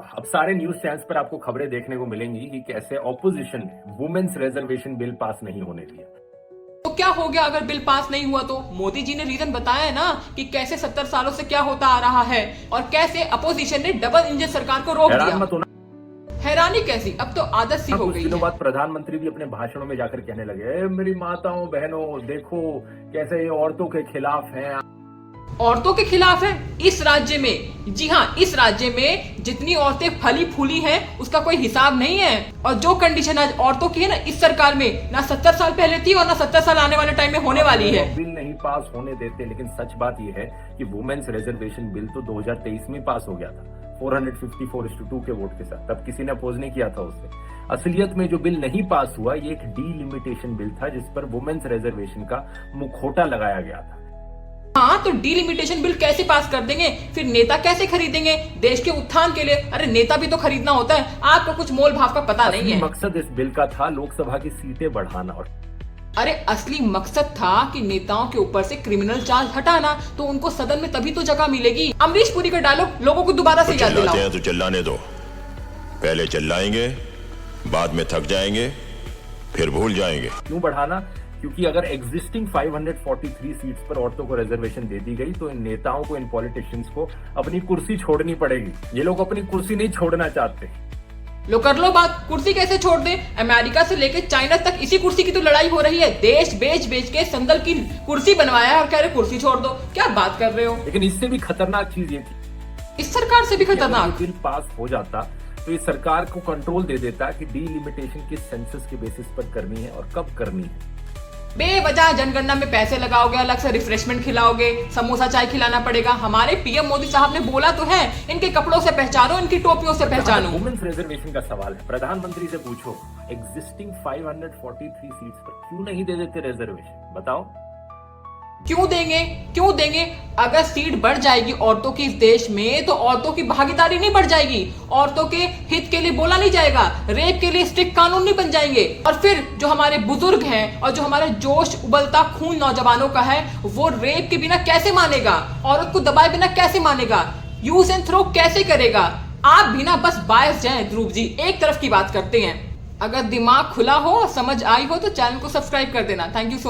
हुआ। अब सारे न्यूज चैनल्स पर आपको खबरें देखने को मिलेंगी कि कैसे ऑपोजिशन ने वुमेन्स रिजर्वेशन बिल पास नहीं होने दिया। तो क्या हो गया अगर बिल पास नहीं हुआ तो? मोदी जी ने रीजन बताया है ना कि कैसे 70 सालों से क्या होता आ रहा है और कैसे अपोजिशन ने डबल इंजन सरकार को रोक दिया। मत होना। हैरानी कैसी, अब तो आदत सी हो कुछ गई दिनों है। बाद प्रधानमंत्री भी अपने भाषणों में जाकर कहने लगे, मेरी माताओं बहनों देखो कैसे ये औरतों के खिलाफ हैं। औरतों के खिलाफ है इस राज्य में? जी हाँ, इस राज्य में जितनी औरतें फली फूली हैं उसका कोई हिसाब नहीं है। और जो कंडीशन आज औरतों की है ना इस सरकार में, ना 70 साल पहले थी और ना 70 साल आने वाले टाइम में होने वाली है। बिल नहीं पास होने देते, लेकिन सच बात यह है कि वुमेन्स रिजर्वेशन बिल तो 2023 में पास हो गया था 454:2 के वोट के साथ। तब किसी ने अपोज नहीं किया था उससे। असलियत में जो बिल नहीं पास हुआ ये एक डीलिमिटेशन बिल था जिस पर वुमेन्स रिजर्वेशन का मुखौटा लगाया गया था। हाँ, तो डीलिमिटेशन बिल कैसे पास कर देंगे? फिर नेता कैसे खरीदेंगे देश के उत्थान के लिए? अरे नेता भी तो खरीदना होता है, आपको कुछ मोल भाव का पता नहीं है। मकसद इस बिल का था लोकसभा की सीटें बढ़ाना। और अरे असली मकसद था कि नेताओं के ऊपर से क्रिमिनल चार्ज हटाना, तो उनको सदन में तभी तो जगह मिलेगी। अमरीश पुरी का डायलॉग लोगों को दोबारा से याद दिलाओ। तो चिल्लाने दो, पहले चिल्लाएंगे, बाद में थक जाएंगे, फिर भूल जाएंगे। क्यों बढ़ाना? क्योंकि अगर एग्जिस्टिंग 543 सीट्स पर औरतों को रिजर्वेशन दे दी गई तो इन नेताओं को, इन पॉलिटिशियंस को अपनी कुर्सी छोड़नी पड़ेगी। ये लोग अपनी कुर्सी नहीं छोड़ना चाहते। लो कर लो बात, कुर्सी कैसे छोड़ दे? अमेरिका से लेकर चाइना तक इसी कुर्सी की तो लड़ाई हो रही है। देश बेच बेच के संदल की कुर्सी बनवाया है और कह रहे कुर्सी छोड़ दो। क्या बात कर रहे हो? लेकिन इससे भी खतरनाक चीज ये थी, इस सरकार से भी खतरनाक। बिल पास हो जाता तो इस सरकार को कंट्रोल दे देता कि डीलिमिटेशन किस सेंसस के बेसिस पर करनी है और कब करनी है। बेवजह जनगणना में पैसे लगाओगे, अलग से रिफ्रेशमेंट खिलाओगे, समोसा चाय खिलाना पड़ेगा। हमारे पीएम मोदी साहब ने बोला तो है, इनके कपड़ों से पहचानो, इनकी टोपियों से पहचानो। वुमेन्स रिजर्वेशन का सवाल है, प्रधानमंत्री से पूछो, एग्जिस्टिंग 543 सीट्स पर क्यों नहीं दे देते रिजर्वेशन? बताओ क्यों देंगे? क्यों देंगे? अगर सीट बढ़ जाएगी औरतों की इस देश में तो औरतों की भागीदारी नहीं बढ़ जाएगी, औरतों के हित के लिए बोला नहीं जाएगा, रेप के लिए स्ट्रिक्ट कानून नहीं बन जाएंगे। और फिर जो हमारे बुजुर्ग हैं और जो हमारा जोश उबलता खून नौजवानों का है, वो रेप के बिना कैसे मानेगा? औरत को दबाए बिना कैसे मानेगा? यूज एंड थ्रो कैसे करेगा? आप भी ना बस बायस जाएं ध्रुव जी, एक तरफ की बात करते हैं। अगर दिमाग खुला हो, समझ आई हो तो चैनल को सब्सक्राइब कर देना। Thank you so much.